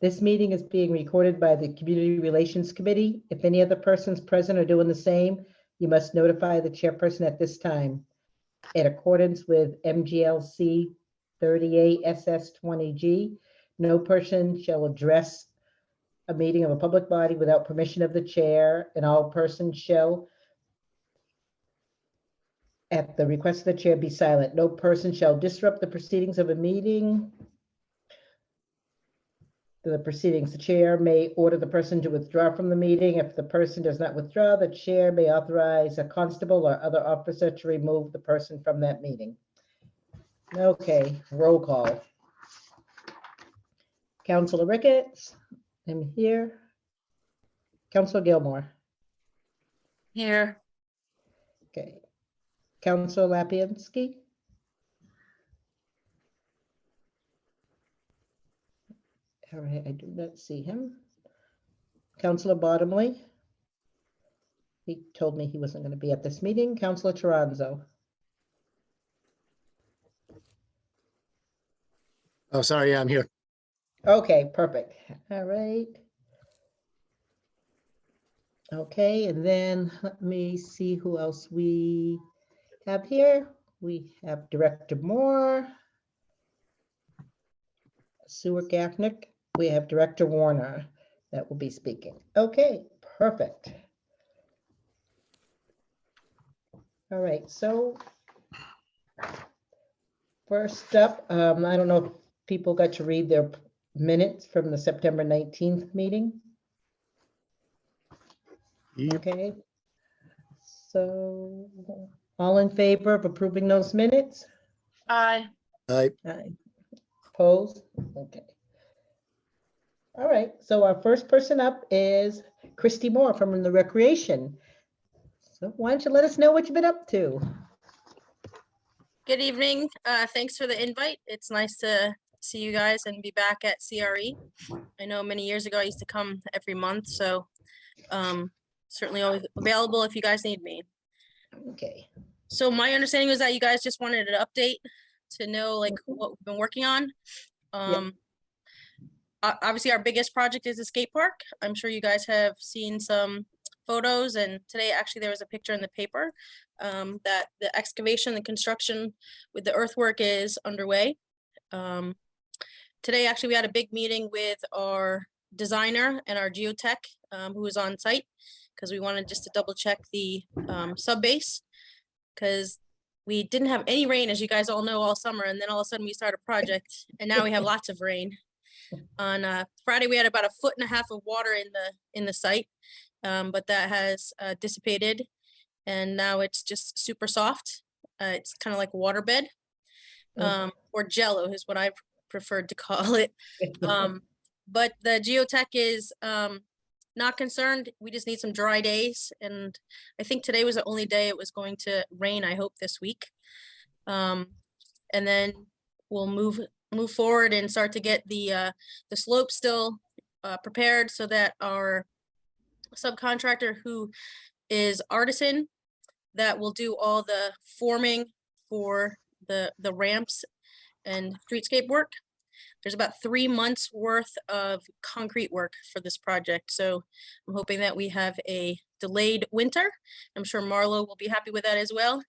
This meeting is being recorded by the Community Relations Committee. If any other persons present are doing the same, you must notify the chairperson at this time. In accordance with MGLC 38 SS 20G, no person shall address a meeting of a public body without permission of the chair, and all persons shall, at the request of the chair, be silent. No person shall disrupt the proceedings of a meeting. The chair may order the person to withdraw from the meeting. If the person does not withdraw, the chair may authorize a constable or other officer to remove the person from that meeting. Okay, roll call. Councilor Ricketts, I'm here. Councilor Gilmore. Here. Okay. Councilor Lapinski. All right, I do not see him. Councilor Bottomley. He told me he wasn't going to be at this meeting. Councilor Toronzo. Oh, sorry, yeah, I'm here. Okay, perfect. All right. Okay, and then let me see who else we have here. We have Director Moore, Stuart Gaffnick. We have Director Warner that will be speaking. Okay, perfect. All right, so first up, I don't know if people got to read their minutes from the September 19th meeting. Yep. Okay, so all in favor of approving those minutes? Aye. Aye. Aye. Opposed? Okay. All right, so our first person up is Christy Moore from the Recreation. So why don't you let us know what you've been up to? Good evening. Thanks for the invite. It's nice to see you guys and be back at CRE. I know many years ago I used to come every month, so certainly always available if you guys need me. Okay. So my understanding was that you guys just wanted an update to know like what we've been working on. Obviously our biggest project is the skate park. I'm sure you guys have seen some photos, and today actually there was a picture in the paper that the excavation and construction with the earthwork is underway. Today actually we had a big meeting with our designer and our geotech who was on site, because we wanted just to double check the sub base, because we didn't have any rain, as you guys all know, all summer, and then all of a sudden we start a project and now we have lots of rain. On Friday we had about 1.5 feet of water in the site, but that has dissipated, and now it's just super soft. It's kind of like waterbed, or jello is what I've preferred to call it. But the geotech is not concerned. We just need some dry days, and I think today was the only day it was going to rain, I hope this week. And then we'll move forward and start to get the slope still prepared, so that our subcontractor, who is Artisan, that will do all the forming for the ramps and streetscape work. There's about 3 months worth of concrete work for this project, so I'm hoping that we have a delayed winter. I'm sure Marlo will be happy with that as well,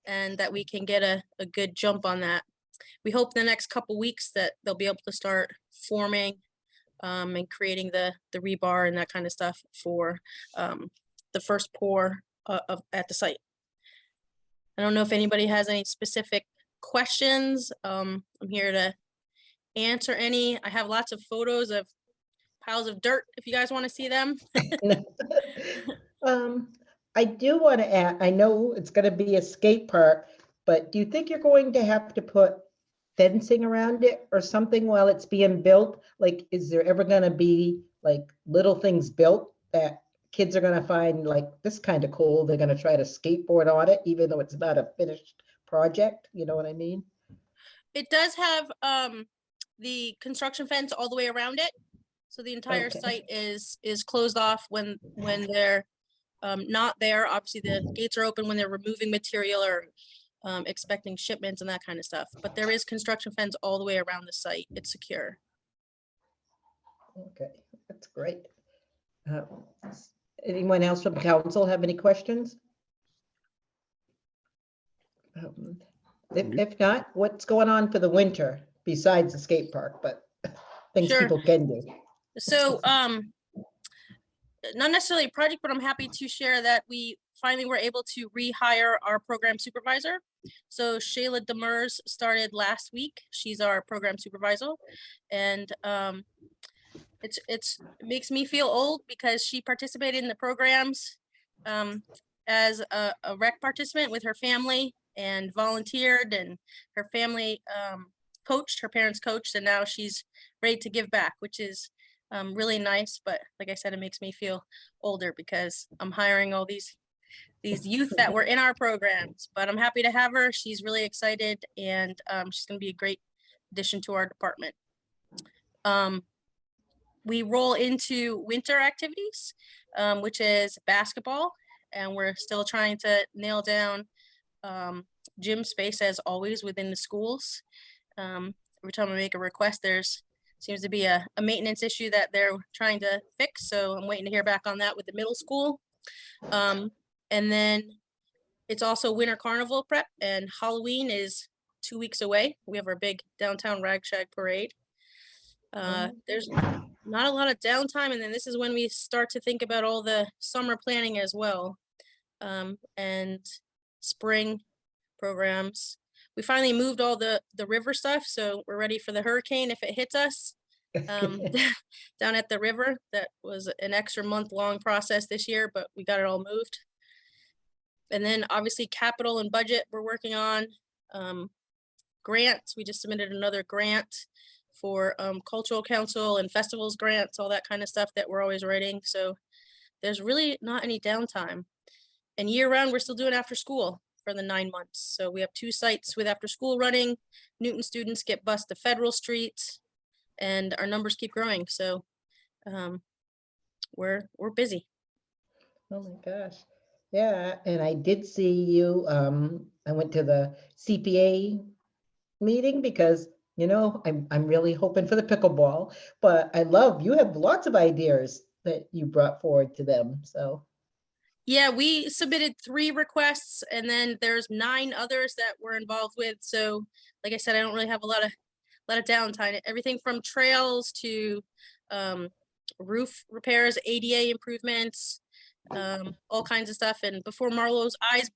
and that we can get a good jump on that. We hope the next couple weeks that they'll be able to start forming and creating the rebar and that kind of stuff for the first pour at the site. I don't know if anybody has any specific questions. I'm here to answer any. I have lots of photos of piles of dirt if you guys want to see them. I do want to add, I know it's going to be a skate park, but do you think you're going to have to put fencing around it or something while it's being built? Like, is there ever going to be like little things built that kids are going to find like this kind of cool? They're going to try to skateboard on it, even though it's not a finished project. You know what I mean? It does have the construction fence all the way around it, so the entire site is closed off when they're not there. Obviously the gates are open when they're removing material or expecting shipments and that kind of stuff, but there is construction fence all the way around the site. It's secure. Okay, that's great. Uh, Anyone else from council have any questions? If not, what's going on for the winter besides the skate park, but things Sure. people can do? So, not necessarily a project, but I'm happy to share that we finally were able to rehire our program supervisor. So Shayla Demers started last week. She's our program supervisor, and it makes me feel old because she participated in the programs as a rec participant with her family and volunteered, and her family coached, her parents coached, and now she's ready to give back, which is really nice. But like I said, it makes me feel older because I'm hiring all these youth that were in our programs, but I'm happy to have her. She's really excited, and she's going to be a great addition to our department. We roll into winter activities, which is basketball, and we're still trying to nail down gym space as always within the schools. Every time I make a request, there's seems to be a maintenance issue that they're trying to fix. So I'm waiting to hear back on that with the middle school. And then it's also Winter Carnival prep, and Halloween is 2 weeks away. We have our big downtown Rag Shag parade. There's not a lot of downtime, and then this is when we start to think about all the summer planning as well, and spring programs. We finally moved all the river stuff, so we're ready for the hurricane if it hits us down at the river. That was an extra month-long process this year, but we got it all moved. And then obviously capital and budget we're working on. Grants, we just submitted another grant for cultural council and festivals grants, all that kind of stuff that we're always writing. So there's really not any downtime. And year round, we're still doing after school for the 9 months. So we have 2 sites with after school running. Newton students get bused to Federal Street, and our numbers keep growing. So we're busy. Oh my gosh. Yeah, and I did see you, I went to the CPA meeting because, you know, I'm really hoping for the pickleball, but you have lots of ideas that you brought forward to them, so. Yeah, we submitted 3 requests, and then there's 9 others that we're involved with. So like I said, I don't really have a lot of downtime. Everything from trails to roof repairs, ADA improvements, all kinds of stuff. And before Marlo's eyes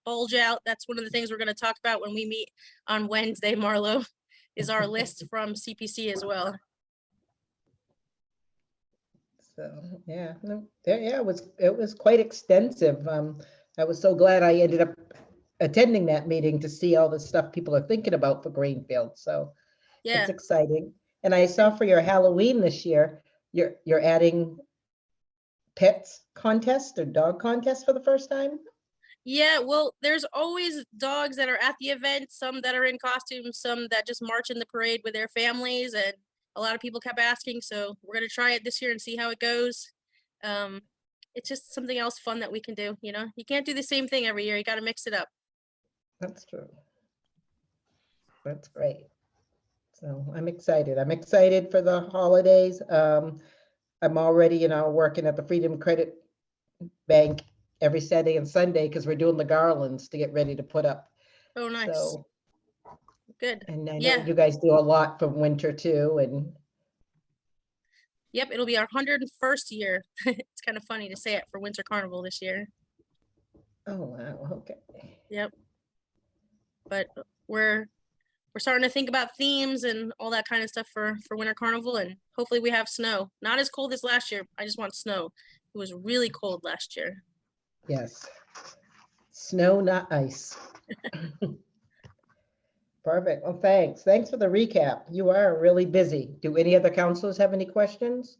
bulge out, that's one of the things we're going to talk about when we meet on Wednesday. Marlo is our list from CPC as well. So, yeah, no, yeah, it was quite extensive. I was so glad I ended up attending that meeting to see all the stuff people are thinking about for Greenfield. So Yeah. it's exciting. And I saw for your Halloween this year, you're adding pets contest or dog contest for the first time. Yeah, well, there's always dogs that are at the event, some that are in costume, some that just march in the parade with their families, and a lot of people kept asking, so we're gonna try it this year and see how it goes. It's just something else fun that we can do, you know? You can't do the same thing every year, you gotta mix it up. That's true. That's great. So I'm excited. I'm excited for the holidays. I'm already, you know, working at the Freedom Credit Bank every Saturday and Sunday because we're doing the garlands to get ready to put up. Oh, nice. So, good. and I know Yeah. you guys do a lot for winter too. And yep, it'll be our 101st year. It's kind of funny to say it for Winter Carnival this year. oh wow, okay. Yep. But we're starting to think about themes and all that kind of stuff for Winter Carnival, and hopefully we have snow. Not as cold as last year. I just want snow. It was really cold last year. Yes. Snow, not ice. Perfect. Well, thanks. Thanks for the recap. You are really busy. Do any other counselors have any questions?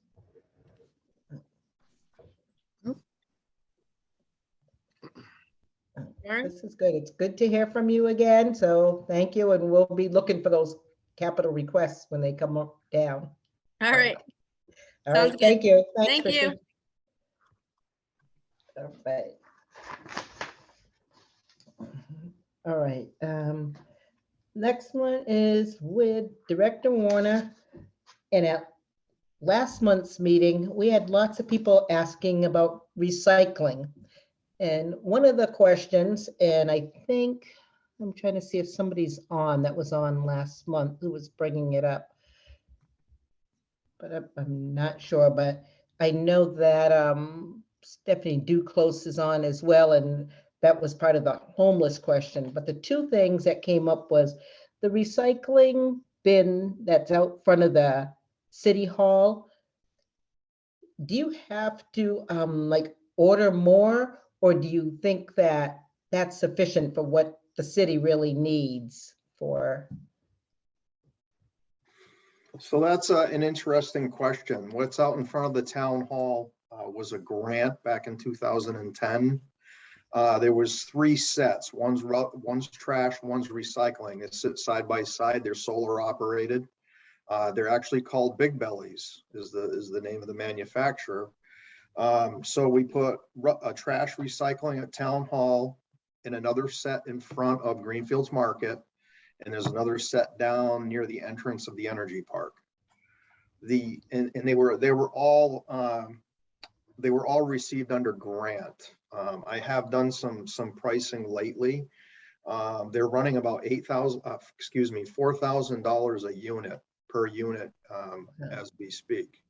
This is good. It's good to hear from you again. So thank you. And we'll be looking for those capital requests when they come up down. All right. All Sounds right. good. Thank you. Thanks, Thank you. Christian. All right. All right. Next one is with Director Warner and last month's meeting, we had lots of people asking about recycling. And one of the questions, and I think, I'm trying to see if somebody's on that was on last month who was bringing it up. But I'm not sure, but I know that Stephanie Duclos is on as well, and that was part of the homeless question. But the two things that came up was the recycling bin that's out front of the city hall. Do you have to like order more, or do you think that that's sufficient for what the city really needs for? So that's an interesting question. What's out in front of the town hall was a grant back in 2010. There was 3 sets. One's trash, one's recycling. It sits side by side. They're solar operated. They're actually called Big Bellies is the name of the manufacturer. So we put a trash recycling at town hall and another set in front of Greenfields Market. And there's another set down near the entrance of the energy park. And they were all received under grant. I have done some pricing lately. They're running about $4,000 a unit per unit as we speak.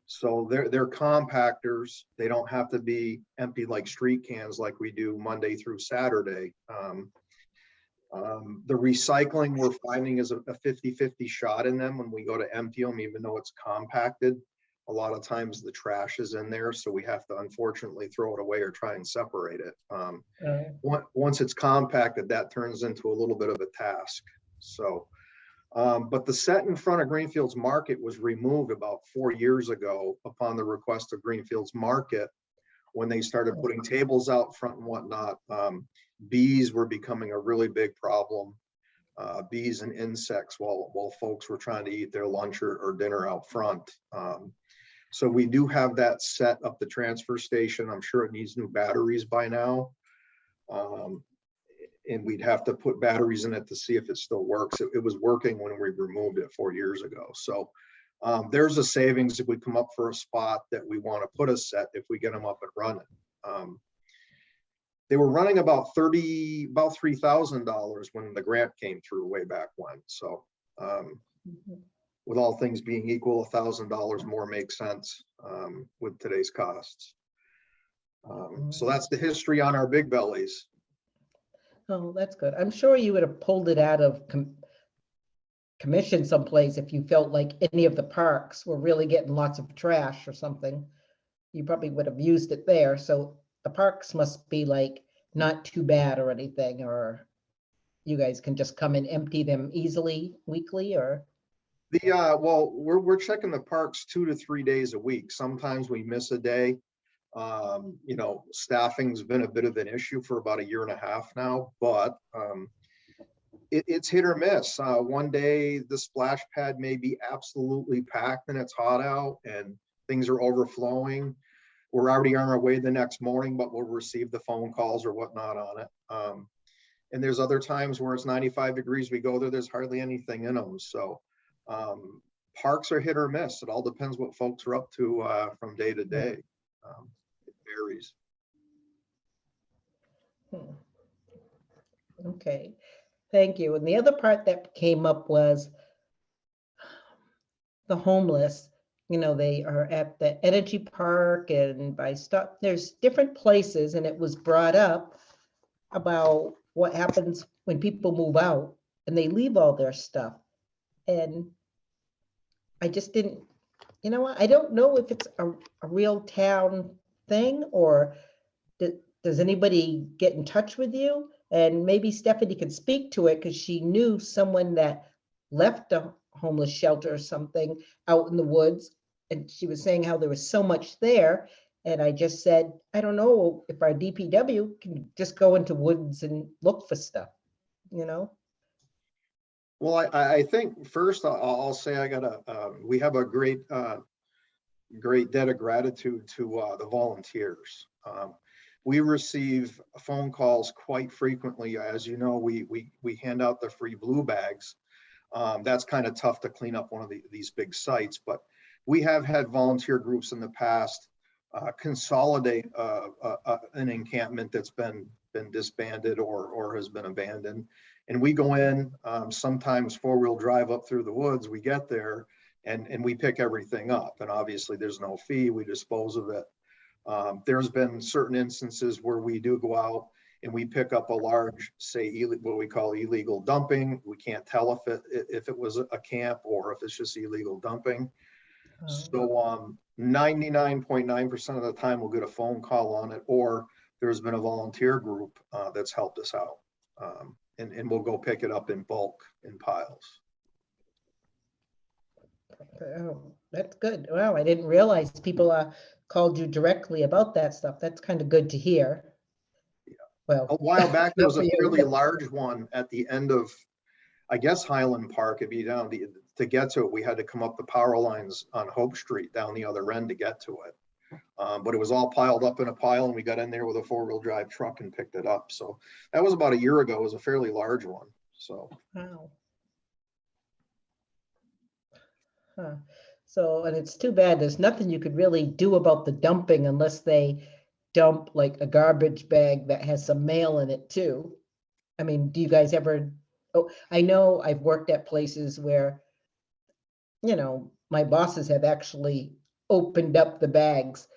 So they're compactors. They don't have to be empty like street cans like we do Monday through Saturday. The recycling we're finding is a 50-50 shot in them when we go to empty them, even though it's compacted. A lot of times the trash is in there, so we have to unfortunately throw it away or try and separate it. Once it's compacted, that turns into a little bit of a task. So, but the set in front of Greenfields Market was removed about 4 years ago upon the request of Greenfields Market when they started putting tables out front and whatnot. Bees were becoming a really big problem. Bees and insects while folks were trying to eat their lunch or dinner out front. So we do have that set up the transfer station. I'm sure it needs new batteries by now. And we'd have to put batteries in it to see if it still works. It was working when we removed it 4 years ago. So there's a savings if we come up for a spot that we want to put a set if we get them up and running. They were running about $3,000 when the grant came through way back when. So with all things being equal, $1,000 more makes sense with today's costs. So that's the history on our Big Bellies. Oh, that's good. I'm sure you would have pulled it out of commission someplace if you felt like any of the parks were really getting lots of trash or something. You probably would have used it there. So the parks must be like not too bad or anything, or you guys can just come and empty them easily weekly, or? Well, we're checking the parks 2 to 3 days a week. Sometimes we miss a day. You know, staffing's been a bit of an issue for about 1.5 years now, but it's hit or miss. One day the splash pad may be absolutely packed and it's hot out and things are overflowing. We're already on our way the next morning, but we'll receive the phone calls or whatnot on it. And there's other times where it's 95 degrees. We go there, there's hardly anything in them. So parks are hit or miss. It all depends what folks are up to from day to day. It varies. Okay, thank you. And the other part that came up was the homeless. You know, they are at the energy park and by stuff. There's different places, and it was brought up about what happens when people move out and they leave all their stuff. And I just didn't, you know what? I don't know if it's a real town thing, or does anybody get in touch with you? And maybe Stephanie could speak to it because she knew someone that left a homeless shelter or something out in the woods. And she was saying how there was so much there. And I just said, I don't know if our DPW can just go into woods and look for stuff, you know? Well, I think first I'll say we have a great debt of gratitude to the volunteers. We receive phone calls quite frequently. As you know, we hand out the free blue bags. That's kind of tough to clean up one of these big sites, but we have had volunteer groups in the past consolidate an encampment that's been disbanded or has been abandoned. And we go in, sometimes 4-wheel drive up through the woods, we get there and we pick everything up. And obviously there's no fee, we dispose of it. There's been certain instances where we do go out and we pick up a large, say, what we call illegal dumping. We can't tell if it was a camp or if it's just illegal dumping. So 99.9% of the time we'll get a phone call on it, or there's been a volunteer group that's helped us out. And we'll go pick it up in bulk in piles. Oh, that's good. Wow, I didn't realize people called you directly about that stuff. That's kind of good to hear. Yeah. Well, A while back, there was a Good for you. fairly large one at the end of, I guess, Highland Park. It'd be down to get to it, we had to come up the power lines on Hope Street down the other end to get to it. But it was all piled up in a pile and we got in there with a 4-wheel drive truck and picked it up. So that was about a year ago. It was a fairly large one. So. wow. Huh. So, and it's too bad, there's nothing you could really do about the dumping unless they dump like a garbage bag that has some mail in it too. I mean, do you guys ever, oh, I know I've worked at places where, you know, my bosses have actually opened up the bags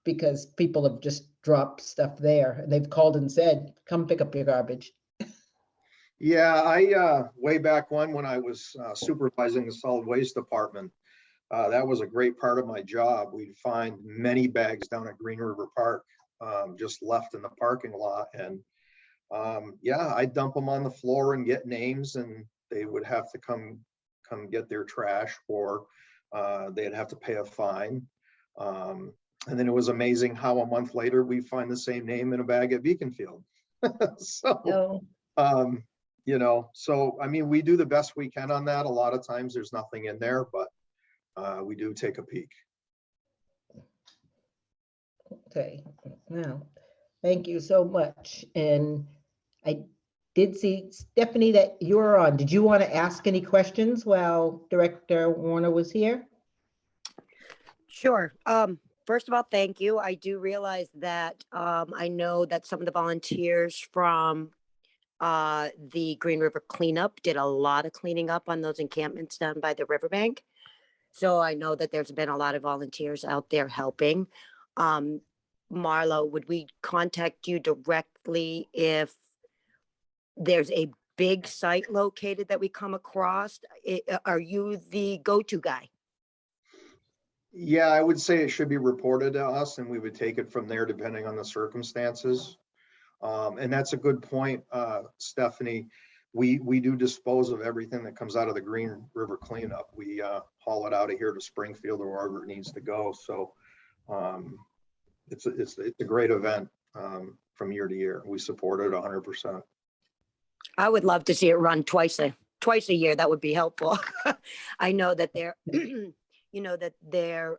because people have just dropped stuff there and they've called and said, come pick up your garbage. Yeah, I way back when I was supervising the solid waste department, that was a great part of my job. We'd find many bags down at Green River Park, just left in the parking lot. And yeah, I'd dump them on the floor and get names, and they would have to come get their trash, or they'd have to pay a fine. And then it was amazing how a month later we find the same name in a bag at Beaconfield. So, No. you know, so I mean, we do the best we can on that. A lot of times there's nothing in there, but we do take a peek. Okay, now, thank you so much. And I did see, Stephanie, that you were on. Did you want to ask any questions while Director Warner was here? Sure. First of all, thank you. I do realize that I know that some of the volunteers from the Green River cleanup did a lot of cleaning up on those encampments down by the riverbank. So I know that there's been a lot of volunteers out there helping. Marlo, would we contact you directly if there's a big site located that we come across? Are you the go-to guy? Yeah, I would say it should be reported to us and we would take it from there depending on the circumstances. And that's a good point, Stephanie. We do dispose of everything that comes out of the Green River cleanup. We haul it out of here to Springfield or wherever it needs to go. So it's a great event from year to year. We support it 100%. I would love to see it run twice a year. That would be helpful. I know that there, you know, that there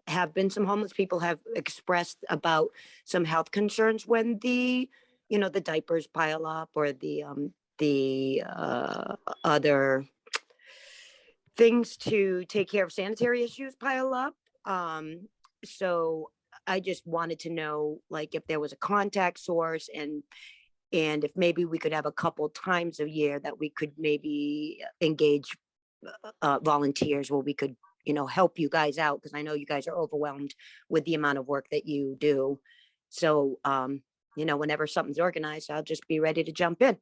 have been some homeless people have expressed about some health concerns when the, you know, the diapers pile up or the other things to take care of sanitary issues pile up. So I just wanted to know, like, if there was a contact source and if maybe we could have a couple times a year that we could maybe engage volunteers where we could, you know, help you guys out, because I know you guys are overwhelmed with the amount of work that you do. So, you know, whenever something's organized, I'll just be ready to jump in.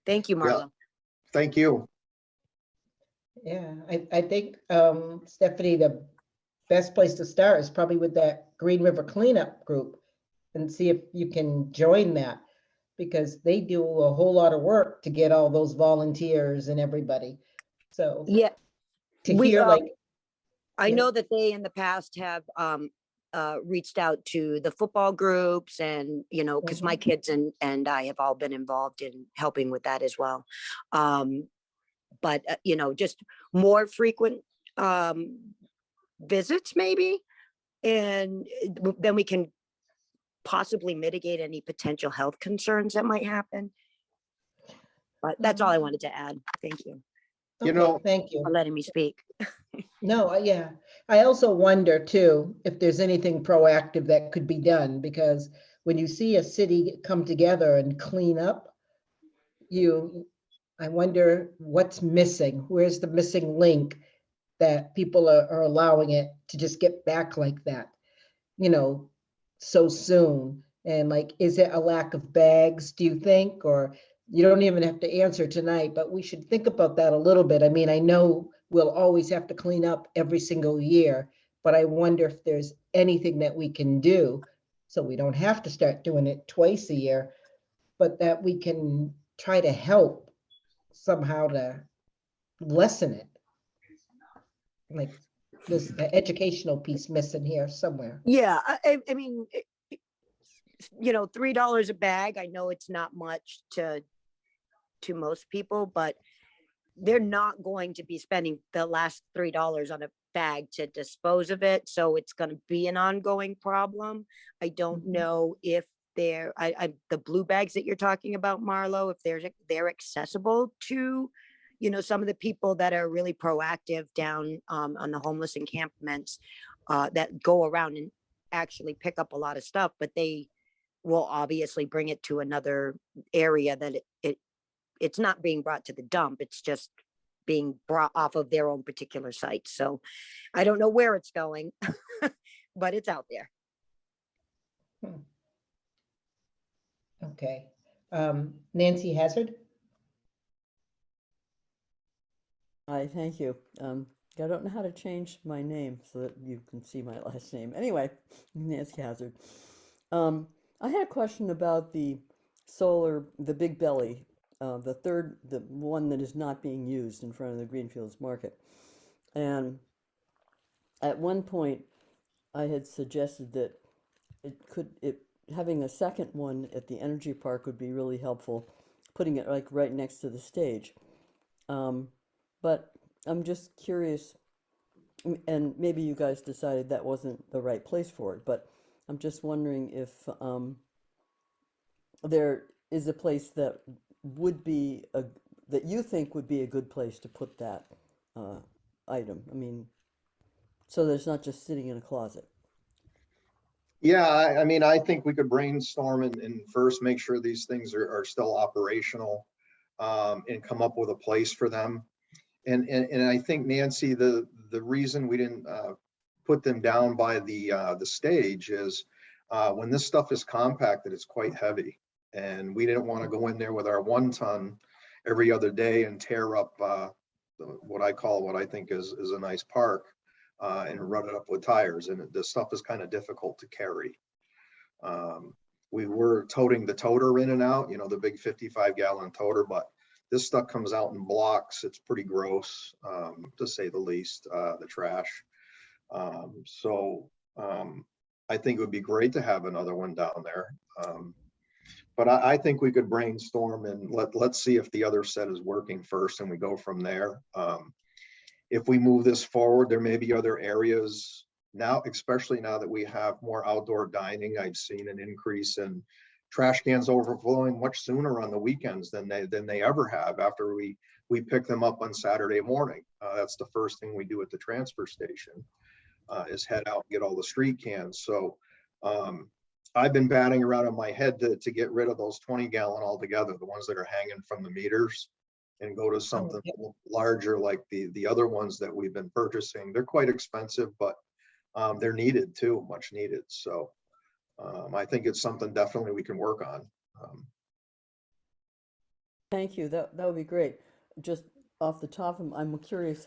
Thank you, Marlo. Yeah. Thank you. Yeah, I think, Stephanie, the best place to start is probably with that Green River cleanup group and see if you can join that, because they do a whole lot of work to get all those volunteers and everybody. So Yeah, to hear like, I yeah. know that they in the past have reached out to the football groups, and, you know, because my kids and I have all been involved in helping with that as well. But, you know, just more frequent visits maybe, and then we can possibly mitigate any potential health concerns that might happen. But that's all I wanted to add. Thank you You know, thank you. for letting me speak. No, yeah. I also wonder too, if there's anything proactive that could be done, because when you see a city come together and clean up, I wonder what's missing. Where's the missing link that people are allowing it to just get back like that, you know, so soon? And like, is it a lack of bags, do you think? Or you don't even have to answer tonight, but we should think about that a little bit. I mean, I know we'll always have to clean up every single year, but I wonder if there's anything that we can do so we don't have to start doing it twice a year, but that we can try to help somehow to lessen it. Like this educational piece missing here somewhere. Yeah, I mean, you know, $3 a bag. I know it's not much to most people, but they're not going to be spending the last $3 on a bag to dispose of it. So it's going to be an ongoing problem. I don't Mhm. know if the blue bags that you're talking about, Marlo, if they're accessible to, you know, some of the people that are really proactive down on the homeless encampments that go around and actually pick up a lot of stuff, but they will obviously bring it to another area that it's not being brought to the dump. It's just being brought off of their own particular site. So I don't know where it's going, but it's out there. Okay. Nancy Hazard? Hi, thank you. I don't know how to change my name so that you can see my last name. Anyway, Nancy Hazard. I had a question about the solar, the Big Belly, the one that is not being used in front of the Greenfields Market. And at one point, I had suggested that having a second one at the energy park would be really helpful, putting it like right next to the stage. But I'm just curious, and maybe you guys decided that wasn't the right place for it, but I'm just wondering if there is a place that that you think would be a good place to put that item. I mean, so that it's not just sitting in a closet. Yeah, I mean, I think we could brainstorm and first make sure these things are still operational, and come up with a place for them. And I think, Nancy, the reason we didn't put them down by the stage is when this stuff is compacted, it's quite heavy. And we didn't want to go in there with our 1 ton every other day and tear up what I think is a nice park and run it up with tires. And the stuff is kind of difficult to carry. We were toting the toter in and out, you know, the big 55-gallon toter, but this stuff comes out in blocks. It's pretty gross, to say the least, the trash. I think it would be great to have another one down there. But I think we could brainstorm and let's see if the other set is working first and we go from there. If we move this forward, there may be other areas now, especially now that we have more outdoor dining. I've seen an increase in trash cans overflowing much sooner on the weekends than they ever have after we pick them up on Saturday morning. That's the first thing we do at the transfer station, is head out and get all the street cans. So I've been batting around in my head to get rid of those 20-gallon altogether, the ones that are hanging from the meters, and go to something larger like the other ones that we've been purchasing. They're quite expensive, but they're needed too, much needed. So I think it's something definitely we can work on. Thank you. That would be great. Just off the top of, I'm curious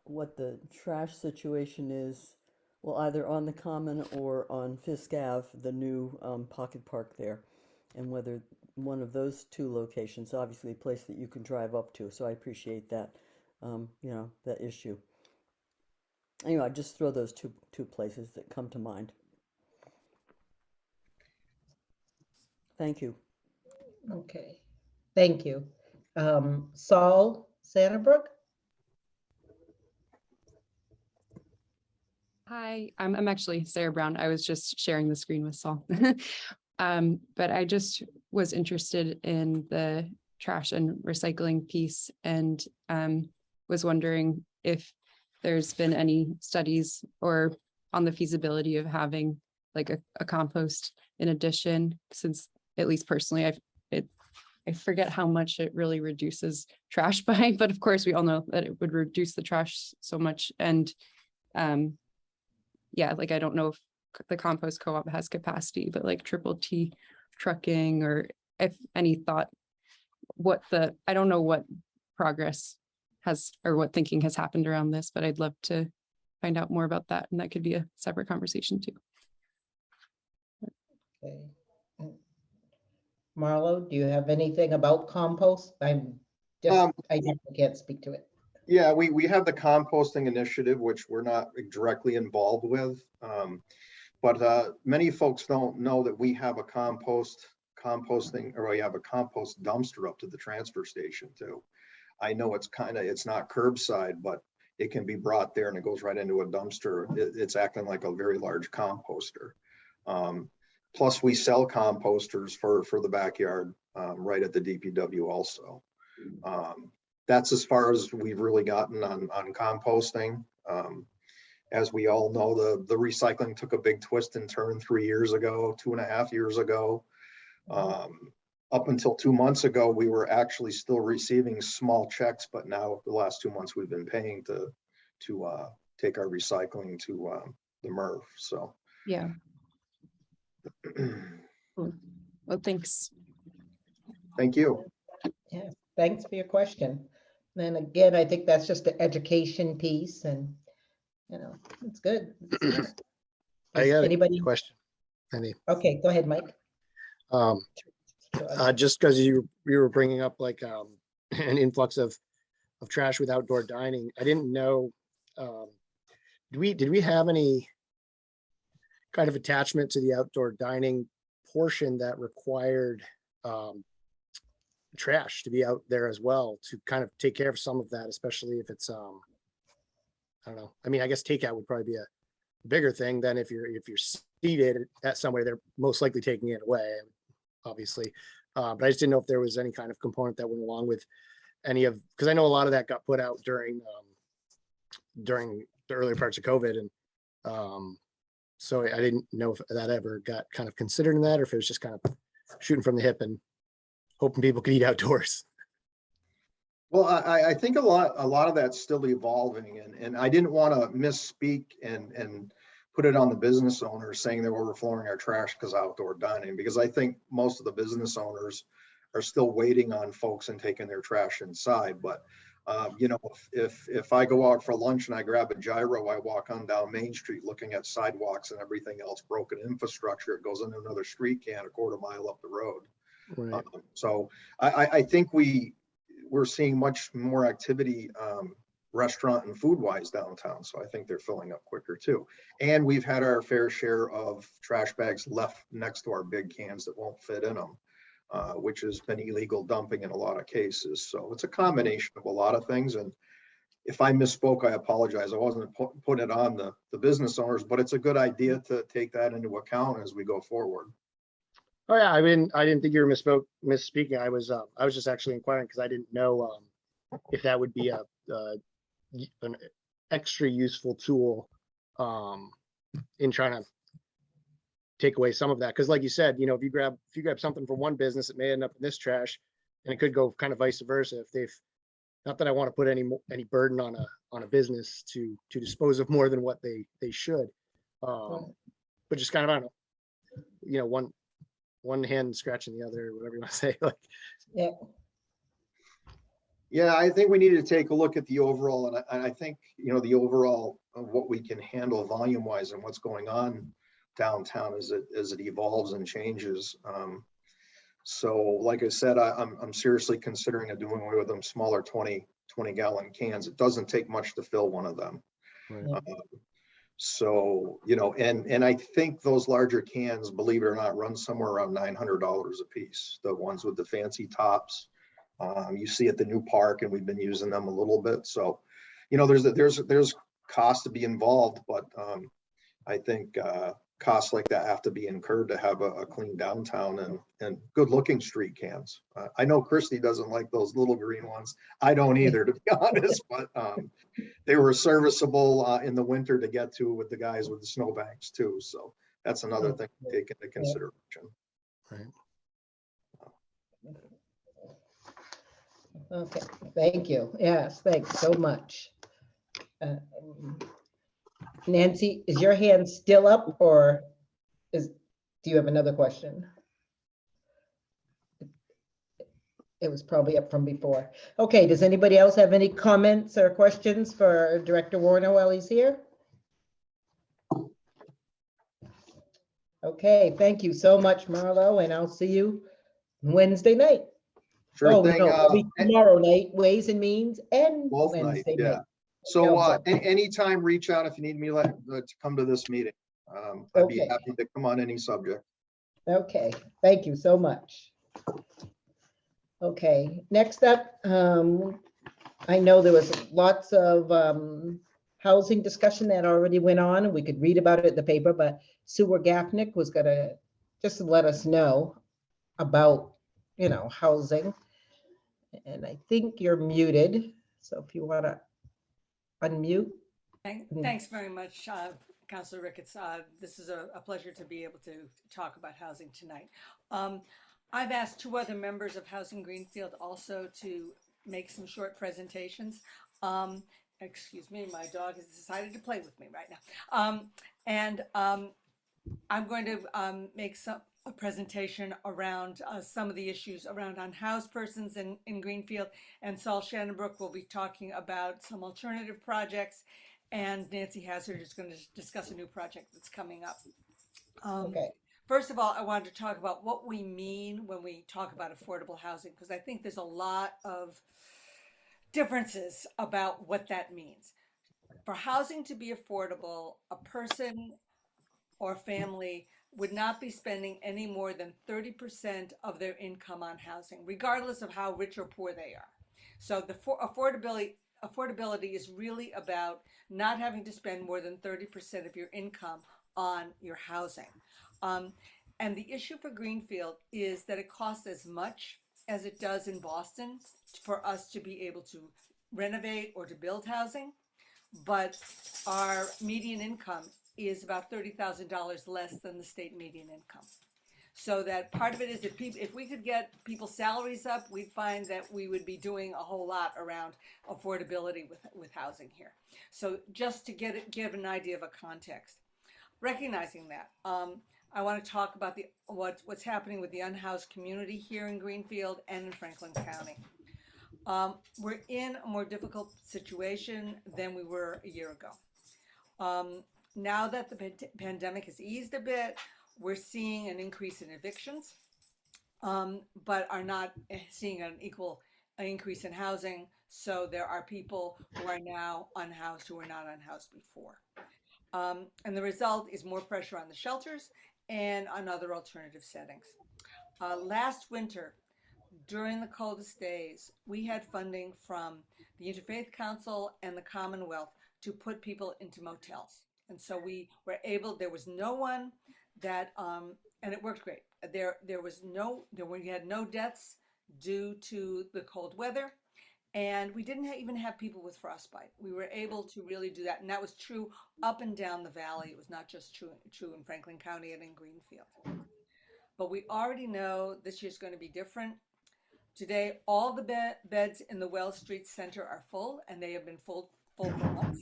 what the trash situation is. Well, either on the Common or on Fisk Ave, the new pocket park there, and whether one of those two locations, obviously a place that you can drive up to. So I appreciate that, that issue. Anyway, I just throw those two places that come to mind. Thank you. Okay, thank you. Saul Sannabrook? Hi, I'm actually Sarah Brown. I was just sharing the screen with Saul. But I just was interested in the trash and recycling piece and was wondering if there's been any studies or on the feasibility of having like a compost in addition, since at least personally, I forget how much it really reduces trash by, but of course we all know that it would reduce the trash so much. And yeah, like I don't know if the compost co-op has capacity, but like Triple T trucking, or if any thought, I don't know what progress has or what thinking has happened around this, but I'd love to find out more about that. And that could be a separate conversation too. Okay. Marlo, do you have anything about compost? I definitely can't speak to it. Yeah, we have the Composting Initiative, which we're not directly involved with. But many folks don't know that we have a composting, or we have a compost dumpster up to the transfer station too. I know it's not curbside, but it can be brought there and it goes right into a dumpster. It's acting like a very large composter. Plus we sell composters for the backyard right at the DPW also. That's as far as we've really gotten on composting. As we all know, the recycling took a big twist and turn 3 years ago, 2.5 years ago. Up until 2 months ago, we were actually still receiving small checks, but now the last 2 months we've been paying to take our recycling to the MRF. So Yeah. Cool. Well, thanks. Thank you. Yeah, thanks for your question. And again, I think that's just the education piece, and it's good. I got Anybody? a question. Okay, go ahead, Mike. Just because you were bringing up like an influx of trash with outdoor dining, I didn't know. Did we have any kind of attachment to the outdoor dining portion that required trash to be out there as well, to kind of take care of some of that, especially if it's I don't know. I mean, I guess takeout would probably be a bigger thing than if you're seated at somewhere, they're most likely taking it away, obviously. But I just didn't know if there was any kind of component that went along with any of, because I know a lot of that got put out during the earlier parts of COVID, and so I didn't know if that ever got kind of considered in that, or if it was just kind of shooting from the hip and hoping people could eat outdoors. Well, I think a lot of that's still evolving, and I didn't want to misspeak and put it on the business owners saying they're overflowing our trash because outdoor dining, because I think most of the business owners are still waiting on folks and taking their trash inside. But if I go out for lunch and I grab a gyro, I walk on down Main Street looking at sidewalks and everything else, broken infrastructure, it goes into another street can a quarter mile up the road. Right. So I think we're seeing much more activity restaurant and food wise downtown. So I think they're filling up quicker too. And we've had our fair share of trash bags left next to our big cans that won't fit in them, which has been illegal dumping in a lot of cases. So it's a combination of a lot of things. And if I misspoke, I apologize. I wasn't putting it on the business owners, but it's a good idea to take that into account as we go forward. Oh yeah, I mean, I didn't think you were misspeaking. I was just actually inquiring because I didn't know if that would be an extra useful tool in trying to take away some of that. Because like you said, if you grab something from one business, it may end up in this trash, and it could go kind of vice versa. If they've, not that I want to put any burden on a business to dispose of more than what they should, but just kind of, I don't know, one hand scratching the other, whatever you want to say. Like, yeah, I think we need to take a look at the overall, and I think the overall of what we can handle volume wise and what's going on downtown as it evolves and changes. So like I said, I'm seriously considering doing away with them smaller 20 gallon cans. It doesn't take much to fill one of them. right. So, and I think those larger cans, believe it or not, run somewhere around $900 a piece. The ones with the fancy tops, you see at the new park, and we've been using them a little bit. So, there's cost to be involved, but I think costs like that have to be incurred to have a clean downtown and good looking street cans. I know Christy doesn't like those little green ones. I don't either, to be honest, but they were serviceable in the winter to get to with the guys with the snowbanks too. So that's another thing to take into consideration. Right. Okay, thank you. Yes, thanks so much. Nancy, is your hand still up or do you have another question? It was probably up from before. Okay, does anybody else have any comments or questions for Director Warner while he's here? Okay, thank you so much, Marlo, and I'll see you Wednesday night. Sure Oh, thing. no, it'll be tomorrow night, Ways and Means, and Both nights, Wednesday yeah. night. So Yeah, anytime, reach out if you need me to come to this meeting. I'd be Okay. happy to come on any subject. Okay, thank you so much. Okay, next up, I know there was lots of housing discussion that already went on, and we could read about it in the paper, but Sue Gaffnick was gonna just let us know about, housing. And I think you're muted, so if you wanna unmute. Thanks very much, Councilor Ricketts. This is a pleasure to be able to talk about housing tonight. I've asked 2 other members of Housing Greenfield also to make some short presentations. Excuse me, my dog has decided to play with me right now. I'm going to make a presentation around some of the issues around unhoused persons in Greenfield, and Saul Shannonbrook will be talking about some alternative projects, and Nancy Hazard is going to discuss a new project that's coming up. Okay. First of all, I wanted to talk about what we mean when we talk about affordable housing, because I think there's a lot of differences about what that means. For housing to be affordable, a person or family would not be spending any more than 30% of their income on housing, regardless of how rich or poor they are. So the affordability is really about not having to spend more than 30% of your income on your housing. And the issue for Greenfield is that it costs as much as it does in Boston for us to be able to renovate or to build housing, but our median income is about $30,000 less than the state median income. So that part of it is if we could get people's salaries up, we'd find that we would be doing a whole lot around affordability with housing here. So just to give an idea of a context. Recognizing that, I want to talk about what's happening with the unhoused community here in Greenfield and in Franklin County. We're in a more difficult situation than we were a year ago. Now that the pandemic has eased a bit, we're seeing an increase in evictions, but are not seeing an equal increase in housing. So there are people who are now unhoused who were not unhoused before. And the result is more pressure on the shelters and on other alternative settings. Last winter, during the coldest days, we had funding from the Interfaith Council and the Commonwealth to put people into motels. And so we were able, there was no one that, and it worked great. We had no deaths due to the cold weather. And we didn't even have people with frostbite. We were able to really do that. And that was true up and down the valley. It was not just true in Franklin County and in Greenfield. But we already know this year's going to be different. Today, all the beds in the Wells Street Center are full, and they have been full for months.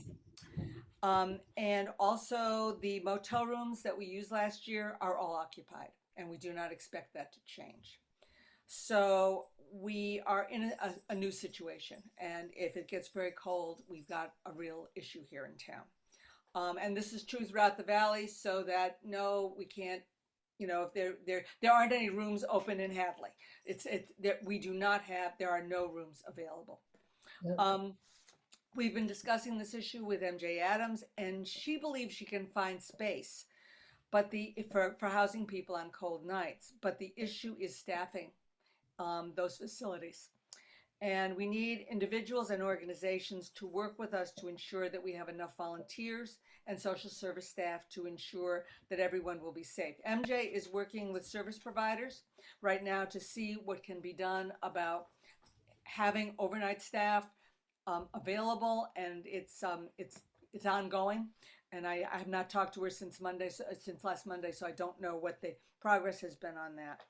And also the motel rooms that we used last year are all occupied, and we do not expect that to change. So we are in a new situation, and if it gets very cold, we've got a real issue here in town. And this is true throughout the valley, so that no, we can't, if there aren't any rooms open in Hadley. We do not have, there are no rooms available. Yeah. We've been discussing this issue with MJ Adams, and she believes she can find space, but for housing people on cold nights. But the issue is staffing those facilities. And we need individuals and organizations to work with us to ensure that we have enough volunteers and social service staff to ensure that everyone will be safe. MJ is working with service providers right now to see what can be done about having overnight staff available, and it's ongoing. And I have not talked to her since since last Monday, so I don't know what the progress has been on that.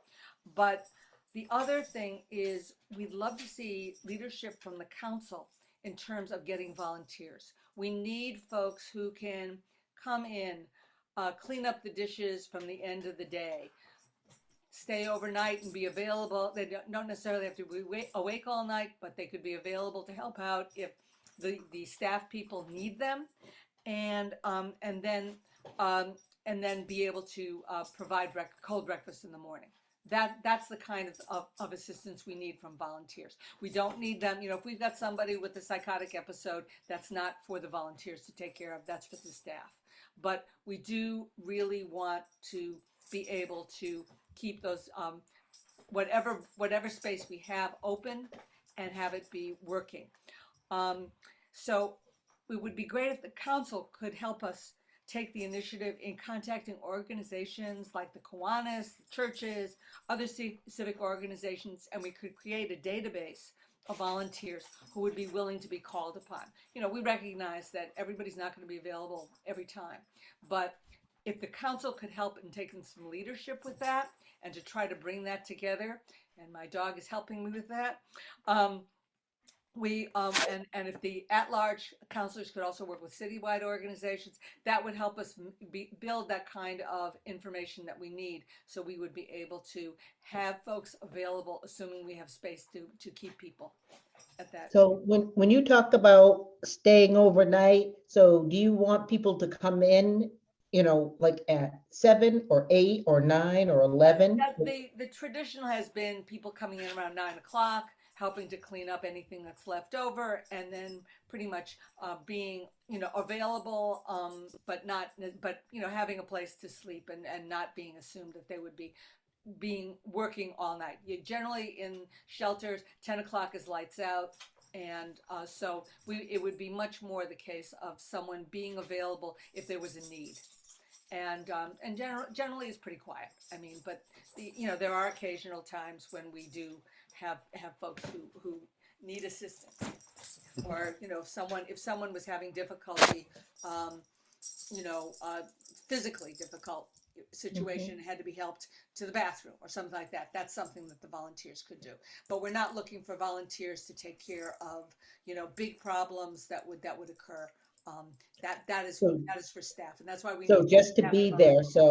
But the other thing is we'd love to see leadership from the council in terms of getting volunteers. We need folks who can come in, clean up the dishes from the end of the day, stay overnight and be available. They don't necessarily have to be awake all night, but they could be available to help out if the staff people need them, and then be able to provide cold breakfast in the morning. That's the kind of assistance we need from volunteers. We don't need them, if we've got somebody with a psychotic episode, that's not for the volunteers to take care of, that's for the staff. But we do really want to be able to keep those whatever space we have open and have it be working. So it would be great if the council could help us take the initiative in contacting organizations like the Kiwanis, churches, other civic organizations, and we could create a database of volunteers who would be willing to be called upon. We recognize that everybody's not going to be available every time, but if the council could help in taking some leadership with that and to try to bring that together, and my dog is helping me with that, and if the at-large counselors could also work with citywide organizations, that would help us build that kind of information that we need, so we would be able to have folks available, assuming we have space to keep people at that. So when you talk about staying overnight, so do you want people to come in, like at 7 or 8 or 9 or 11? The traditional has been people coming in around 9 o'clock, helping to clean up anything that's left over, and then pretty much being available, but having a place to sleep, and not being assumed that they would be working all night. Generally in shelters, 10 o'clock is lights out, and so it would be much more the case of someone being available if there was a need. And generally is pretty quiet. I mean, but there are occasional times when we do have folks who need assistance, or if someone was having difficulty, physically difficult situation, had to be helped to the bathroom or something like that. That's something that the volunteers could do. But we're not looking for volunteers to take care of big problems that would occur. That is for staff, and that's why we So need just to have be volunteers. there,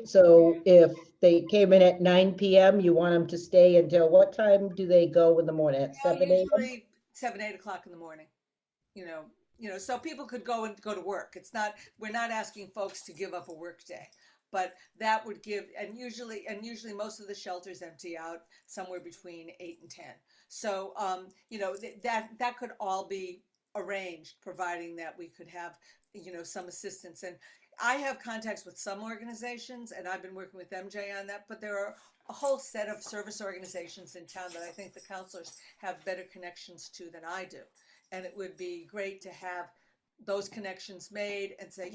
so if they came in at 9 p.m., you want them to stay until what time do they go in the morning? At 7 a.m.? Usually 7, 8 o'clock in the morning. So people could go to work. We're not asking folks to give up a work day, but that would give, and usually most of the shelters empty out somewhere between 8 and 10. So that could all be arranged, providing that we could have some assistance. And I have contacts with some organizations, and I've been working with MJ on that, but there are a whole set of service organizations in town that I think the counselors have better connections to than I do. And it would be great to have those connections made and say,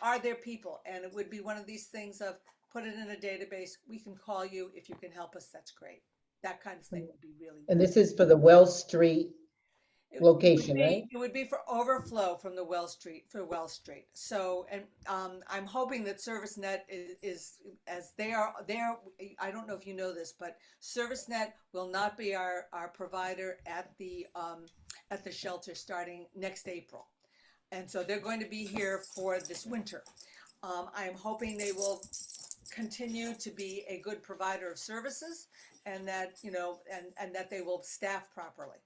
are there people? And it would be one of these things of put it in a database. We can call you if you can help us. That's great. That kind of thing would be really. And this is for the Wells Street location, right? It would be for overflow from the Wells Street, So, and I'm hoping that ServiceNet is as they are there. I don't know if you know this, but ServiceNet will not be our provider at the shelter starting next April. And so they're going to be here for this winter. I'm hoping they will continue to be a good provider of services, and that and that they will staff properly.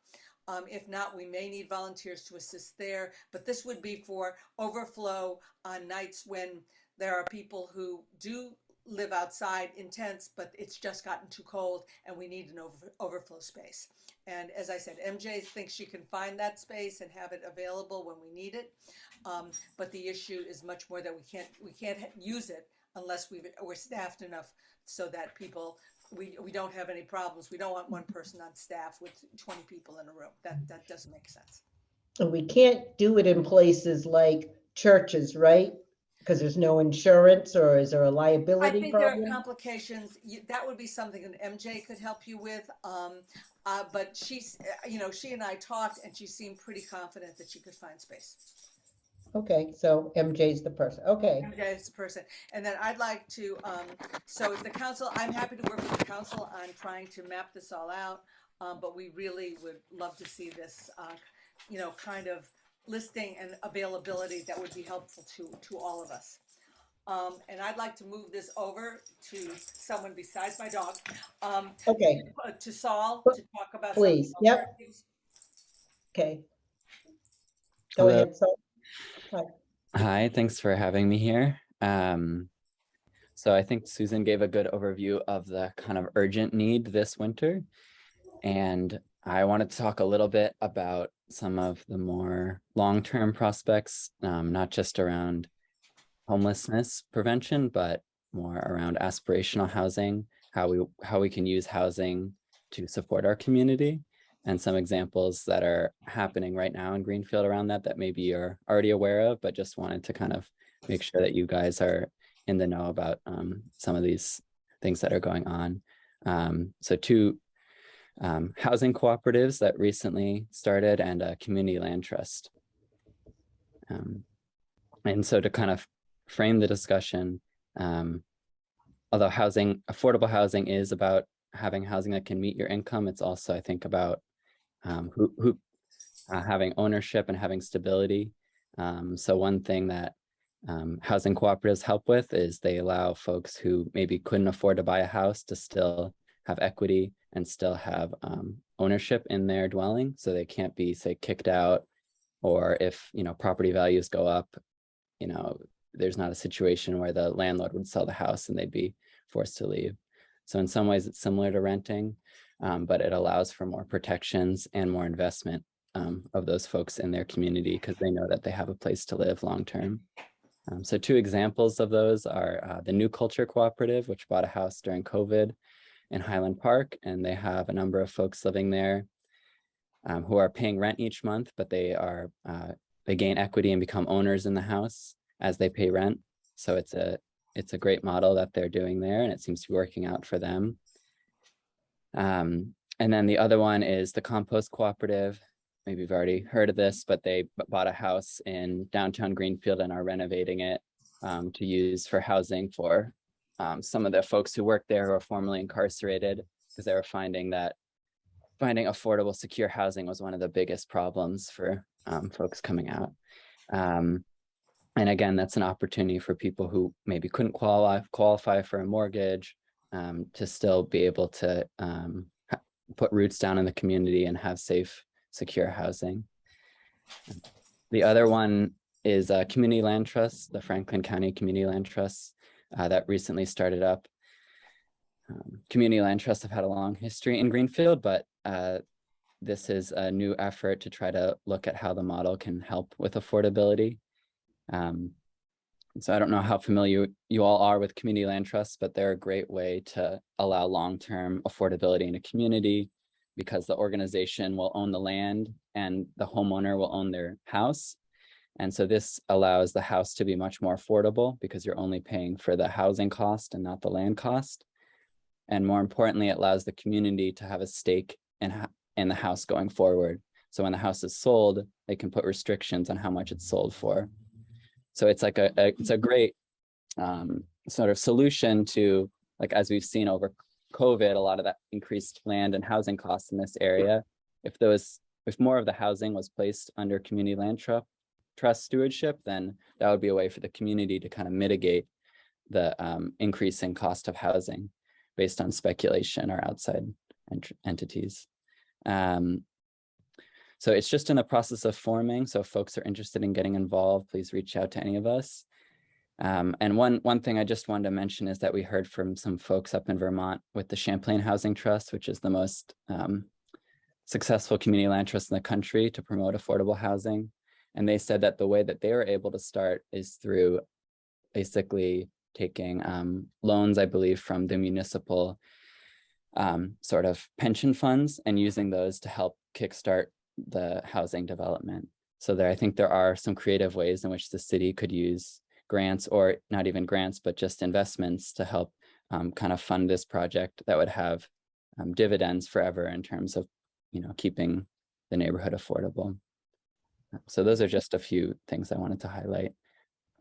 If not, we may need volunteers to assist there, but this would be for overflow on nights when there are people who do live outside in tents, but it's just gotten too cold and we need an overflow space. And as I said, MJ thinks she can find that space and have it available when we need it. But the issue is much more that we can't use it unless we're staffed enough so that people, we don't have any problems. We don't want one person on staff with 20 people in a room. That doesn't make sense. And we can't do it in places like churches, right? Because there's no insurance, or is there a I liability think there are problem? complications. That would be something that MJ could help you with. But she's, she and I talked, and she seemed pretty confident that she could find space. Okay, so MJ's the person. Okay, MJ is the person. And then I'd like to, so if the council, I'm happy to work with the council on trying to map this all out. But we really would love to see this, kind of listing and availability that would be helpful to all of us. And I'd like to move this over to someone besides my dog, okay, to Saul, to talk about some please. Yep, alternatives. okay. Go Hello. ahead, so. Hi. Hi, thanks for having me here. So I think Susan gave a good overview of the kind of urgent need this winter. And I wanted to talk a little bit about some of the more long-term prospects, not just around homelessness prevention, but more around aspirational housing, how we can use housing to support our community, and some examples that are happening right now in Greenfield around that maybe you're already aware of, but just wanted to kind of make sure that you guys are in the know about some of these things that are going on. So two housing cooperatives that recently started, and a community land trust. And so to kind of frame the discussion, although affordable housing is about having housing that can meet your income, it's also, I think, about having ownership and having stability. So one thing that housing cooperatives help with is they allow folks who maybe couldn't afford to buy a house to still have equity and still have ownership in their dwelling. So they can't be, say, kicked out, or if, property values go up, there's not a situation where the landlord would sell the house and they'd be forced to leave. So in some ways it's similar to renting, but it allows for more protections and more investment of those folks in their community, because they know that they have a place to live long-term. So two examples of those are the New Culture Cooperative, which bought a house during COVID in Highland Park, and they have a number of folks living there who are paying rent each month, but they gain equity and become owners in the house as they pay rent. So it's a great model that they're doing there, and it seems to be working out for them. And then the other one is the Compost Cooperative. Maybe you've already heard of this, but they bought a house in downtown Greenfield and are renovating it to use for housing for some of the folks who work there who are formerly incarcerated, because they were finding that finding affordable, secure housing was one of the biggest problems for folks coming out. And again, that's an opportunity for people who maybe couldn't qualify for a mortgage to still be able to put roots down in the community and have safe, secure housing. The other one is Community Land Trust, the Franklin County Community Land Trust that recently started up. Community Land Trusts have had a long history in Greenfield, but this is a new effort to try to look at how the model can help with affordability. So I don't know how familiar you all are with community land trusts, but they're a great way to allow long-term affordability in a community, because the organization will own the land and the homeowner will own their house. And so this allows the house to be much more affordable, because you're only paying for the housing cost and not the land cost. And more importantly, it allows the community to have a stake in the house going forward. So when the house is sold, they can put restrictions on how much it's sold for. So it's like it's a great sort of solution to, like, as we've seen over COVID, a lot of that increased land and housing costs in this area. If more of the housing was placed under community land trust stewardship, then that would be a way for the community to kind of mitigate the increasing cost of housing based on speculation or outside entities. So it's just in the process of forming. So if folks are interested in getting involved, please reach out to any of us. And one thing I just wanted to mention is that we heard from some folks up in Vermont with the Champlain Housing Trust, which is the most successful community land trust in the country to promote affordable housing. And they said that the way that they were able to start is through basically taking loans, I believe, from the municipal sort of pension funds and using those to help kickstart the housing development. So I think there are some creative ways in which the city could use grants, or not even grants, but just investments to help kind of fund this project that would have dividends forever in terms of, keeping the neighborhood affordable. So those are just a few things I wanted to highlight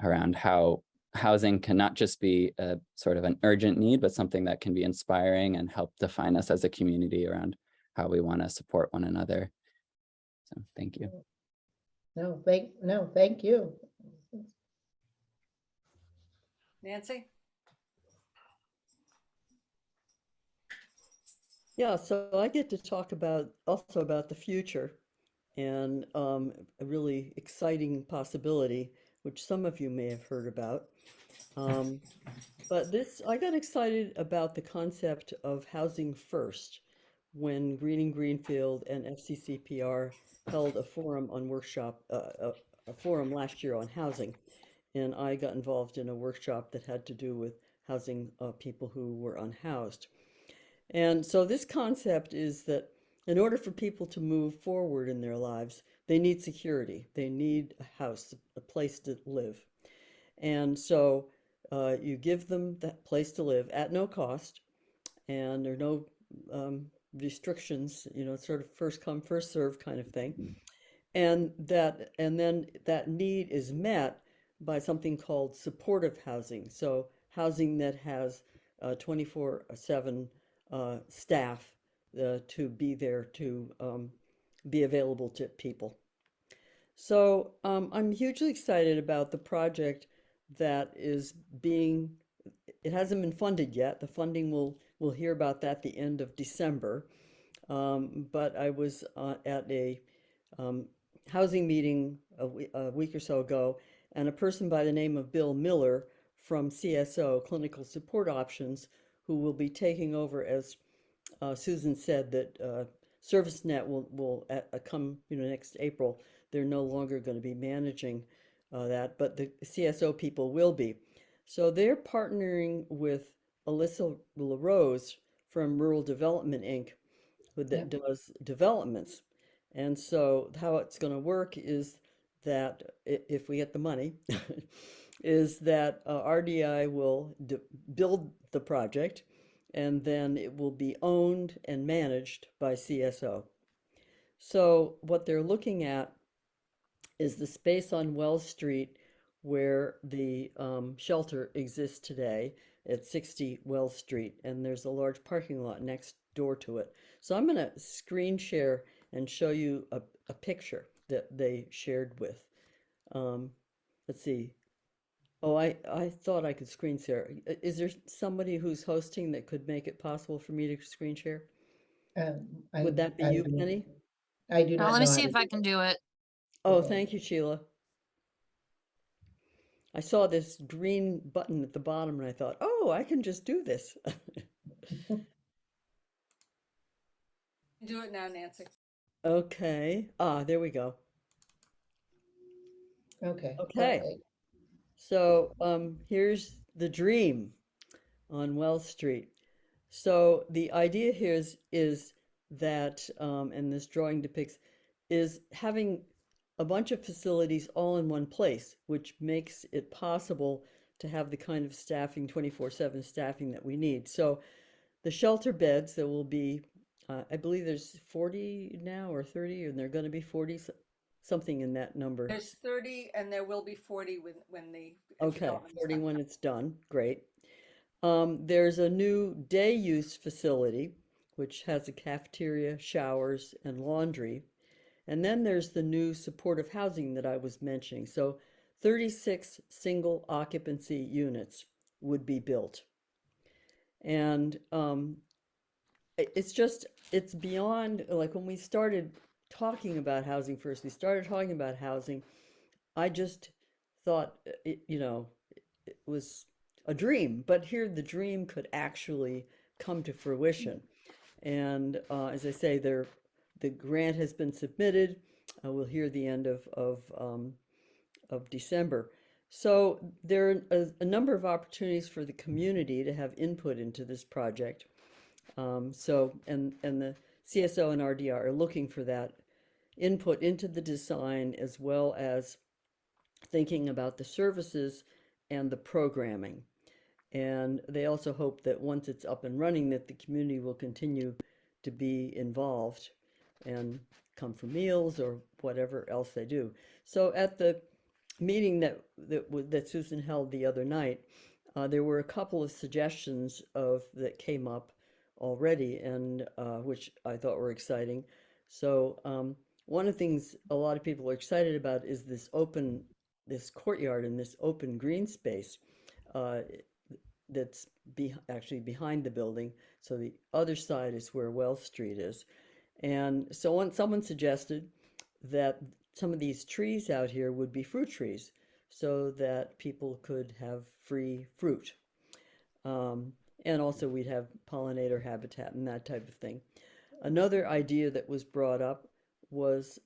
around how housing can not just be a sort of an urgent need, but something that can be inspiring and help define us as a community around how we want to support one another. So thank you. No, thank you. Nancy? Yeah, so I get to talk also about the future and a really exciting possibility, which some of you may have heard about. But I got excited about the concept of housing first when Greening Greenfield and FCCPR held a forum a forum last year on housing. And I got involved in a workshop that had to do with housing people who were unhoused. And so this concept is that in order for people to move forward in their lives, they need security. They need a house, a place to live. And so you give them that place to live at no cost, and there are no restrictions, sort of first come, first serve kind of thing. And then that need is met by something called supportive housing. So housing that has 24/7 staff to be there to be available to people. So I'm hugely excited about the project that is it hasn't been funded yet. The funding we'll hear about that the end of December. But I was at a housing meeting a week or so ago, and a person by the name of Bill Miller from CSO, Clinical Support Options, who will be taking over, as Susan said, that ServiceNet will come next April. They're no longer going to be managing that, but the CSO people will be. So they're partnering with Alyssa LaRose from Rural Development Inc., that does developments. And so how it's going to work is that if we get the money, is that RDI will build the project, and then it will be owned and managed by CSO. So what they're looking at is the space on Wells Street where the shelter exists today at 60 Wells Street, and there's a large parking lot next door to it. So I'm going to screen share and show you a picture that they shared with. Let's see. Oh, I thought I could screen share. Is there somebody who's hosting that could make it possible for me to screen share? Would that be you, Penny? I do not Let know me how see to if I do can that. do it. Oh, Okay. thank you, Sheila. I saw this green button at the bottom and I thought, oh, I can just do this. Do it now, Nancy. Okay. There we go. Okay. Okay. Perfect. So here's the dream on Wells Street. So the idea here is that, and this drawing depicts, is having a bunch of facilities all in one place, which makes it possible to have the kind of staffing, 24/7 staffing that we need. So the shelter beds, there will be, I believe there's 40 now or 30, and they're going to be 40, something in that number. There's 30 and there will be 40 when the Okay, development is 40 done. when it's done. Great. There's a new day use facility, which has a cafeteria, showers, and laundry. And then there's the new supportive housing that I was mentioning. So 36 single occupancy units would be built. And it's beyond, like when we started talking about housing first, we started talking about housing. I just thought, it was a dream, but here the dream could actually come to fruition. And as I say, the grant has been submitted. We'll hear the end of December. So there are a number of opportunities for the community to have input into this project. And the CSO and RDR are looking for that. input into the design as well as thinking about the services and the programming. And they also hope that once it's up and running, that the community will continue to be involved and come for meals or whatever else they do. So at the meeting that Susan held the other night, there were a couple of suggestions that came up already, and which I thought were exciting. So one of the things a lot of people are excited about is this courtyard and this open green space that's actually behind the building. So the other side is where Wells Street is. And so someone suggested that some of these trees out here would be fruit trees so that people could have free fruit. And also we'd have pollinator habitat and that type of thing. Another idea that was brought up was,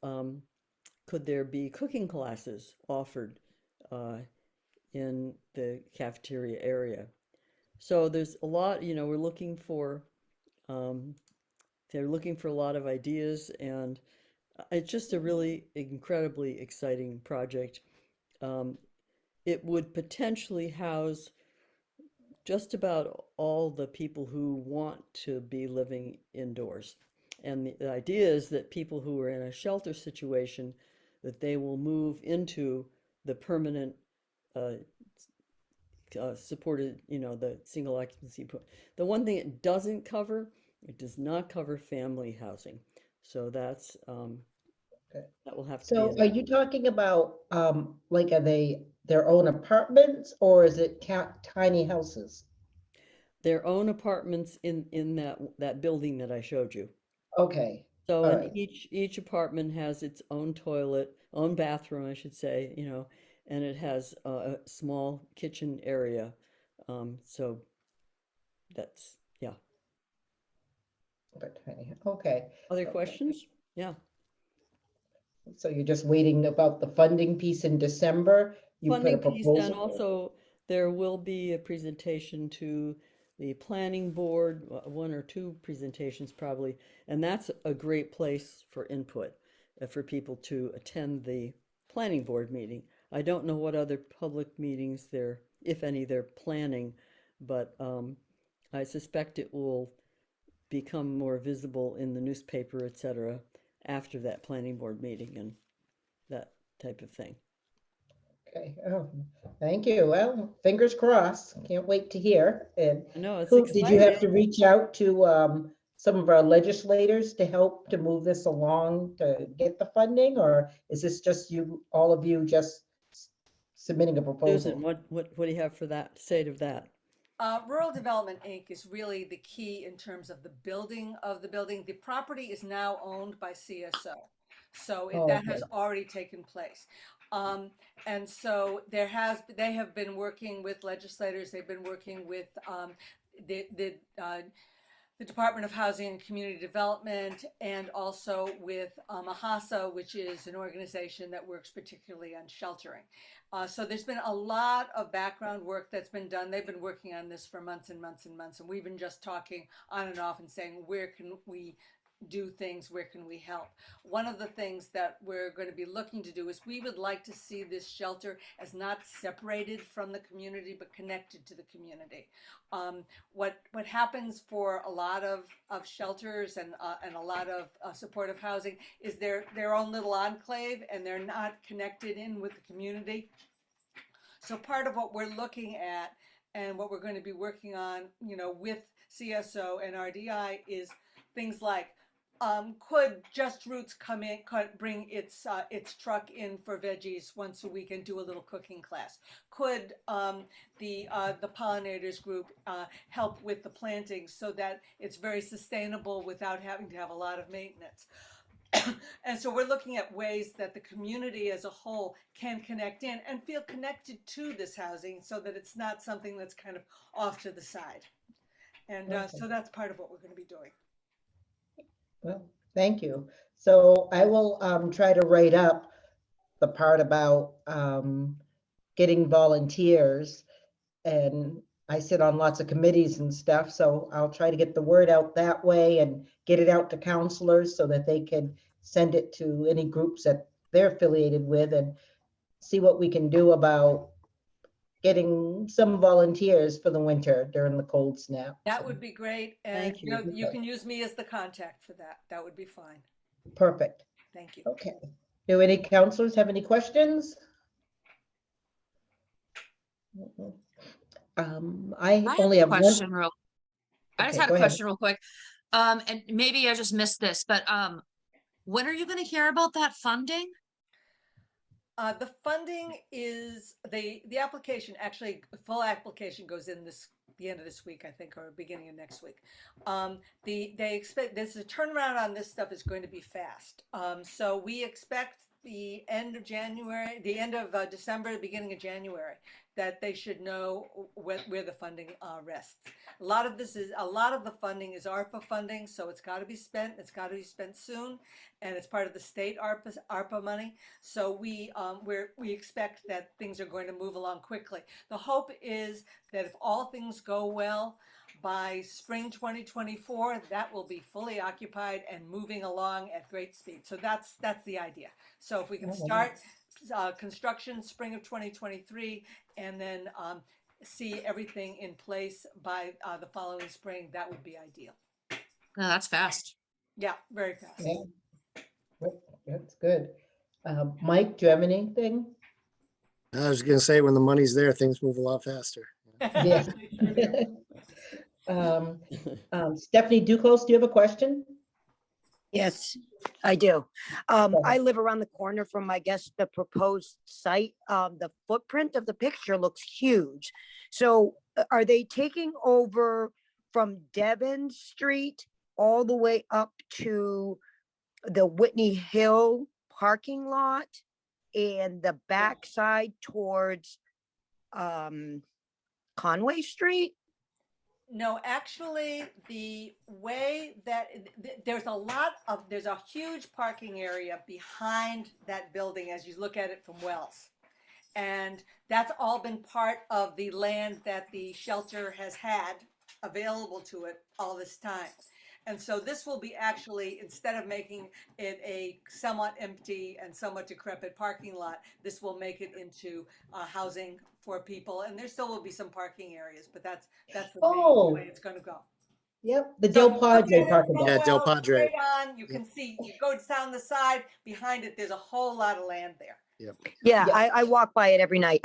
could there be cooking classes offered in the cafeteria area? So there's a lot, we're looking for, they're looking for a lot of ideas, and it's just a really incredibly exciting project. It would potentially house just about all the people who want to be living indoors. And the idea is that people who are in a shelter situation, that they will move into the permanent supported, the single occupancy. The one thing it doesn't cover, it does not cover family housing. So that's, that will have to So be. are you talking about, like, are they their own apartments or is it tiny houses? Their own apartments in that building that I showed you. Okay, So, all and right. each apartment has its own toilet, own bathroom, I should say, and it has a small kitchen area. So that's, yeah. But tiny, okay. Other Okay. questions? Yeah. So you're just waiting about the funding piece in December? You put a Funding piece, and proposal? also there will be a presentation to the planning board, one or two presentations probably, and that's a great place for input, for people to attend the planning board meeting. I don't know what other public meetings if any, they're planning, but I suspect it will become more visible in the newspaper, etc., after that planning board meeting and that type of thing. Okay, oh, thank you. Well, fingers crossed. Can't wait to hear. And I know it's who, did you have to exciting. reach out to some of our legislators to help to move this along to get the funding? Or is this just you, all of you just submitting a Susan, proposal? what do you have for that, say to that? Rural Development Inc. is really the key in terms of the building of the building. The property is now owned by CSO. So Oh, that okay. has already taken place. And so they have been working with legislators. They've been working with the Department of Housing and Community Development, and also with AHASA, which is an organization that works particularly on sheltering. So there's been a lot of background work that's been done. They've been working on this for months and months and months, and we've been just talking on and off and saying, where can we do things, where can we help? One of the things that we're going to be looking to do is we would like to see this shelter as not separated from the community, but connected to the community. What happens for a lot of shelters and a lot of supportive housing is their own little enclave, and they're not connected in with the community. So part of what we're looking at and what we're going to be working on, with CSO and RDI is things like, could Just Roots come in, bring its truck in for veggies once a week and do a little cooking class? Could the pollinators group help with the planting so that it's very sustainable without having to have a lot of maintenance? And so we're looking at ways that the community as a whole can connect in and feel connected to this housing so that it's not something that's kind of off to the side. And so that's part of what we're going to be doing. Well, thank you. So I will try to write up the part about getting volunteers. And I sit on lots of committees and stuff, so I'll try to get the word out that way and get it out to counselors so that they can send it to any groups that they're affiliated with and see what we can do about getting some volunteers for the winter during the cold snap. That So, would be great. And Thank you know, you. you can use me as the contact for that. That would be fine. perfect. Thank you. Okay. Do any counselors have any questions? I I only have have a one. question real, I just Okay, had go a ahead. question real quick. And maybe I just missed this, but when are you gonna hear about that funding? The funding is the application, actually, the full application goes in the end of this week, I think, or beginning of next week. They expect this, a turnaround on this stuff is going to be fast. So we expect the end of January, the end of December, the beginning of January, that they should know where the funding rests. A lot of the funding is ARPA funding, so it's got to be spent. It's got to be spent soon, and it's part of the state ARPA money. So we expect that things are going to move along quickly. The hope is that if all things go well, by spring 2024, that will be fully occupied and moving along at great speed. So that's the idea. So if we can start construction spring of 2023 and then see everything in place by the following spring, that would be ideal. No, that's fast. Yeah, very fast. Yeah. That's good. Mike, do you have anything? I was gonna say, when the money's there, things move a lot faster. Yes. Stephanie Duclos, do you have a question? Yes, I do. I live around the corner from, I guess, the proposed site. The footprint of the picture looks huge. So are they taking over from Devon Street all the way up to the Whitney Hill parking lot and the backside towards Conway Street? No, actually, the way that there's a huge parking area behind that building as you look at it from Wells. And that's all been part of the land that the shelter has had available to it all this time. And so this will be actually, instead of making it a somewhat empty and somewhat decrepit parking lot, this will make it into housing for people. And there still will be some parking areas, but that's the main way it's going to go. Yep, the So Del if you look Padre at it parking from lot. Yeah, Del Wells Padre. straight on, you can see, you go down the side, behind it, there's a whole lot of land there. Yeah, Yeah. I walk by it every night.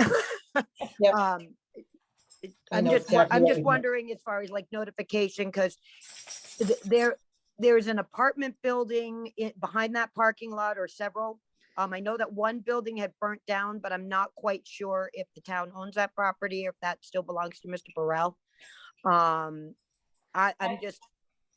Yep. I I'm know just, exactly I'm what just you mean. wondering as far as like notification, because there's an apartment building behind that parking lot, or several. I know that one building had burnt down, but I'm not quite sure if the town owns that property or if that still belongs to Mr. Burrell. I'm just,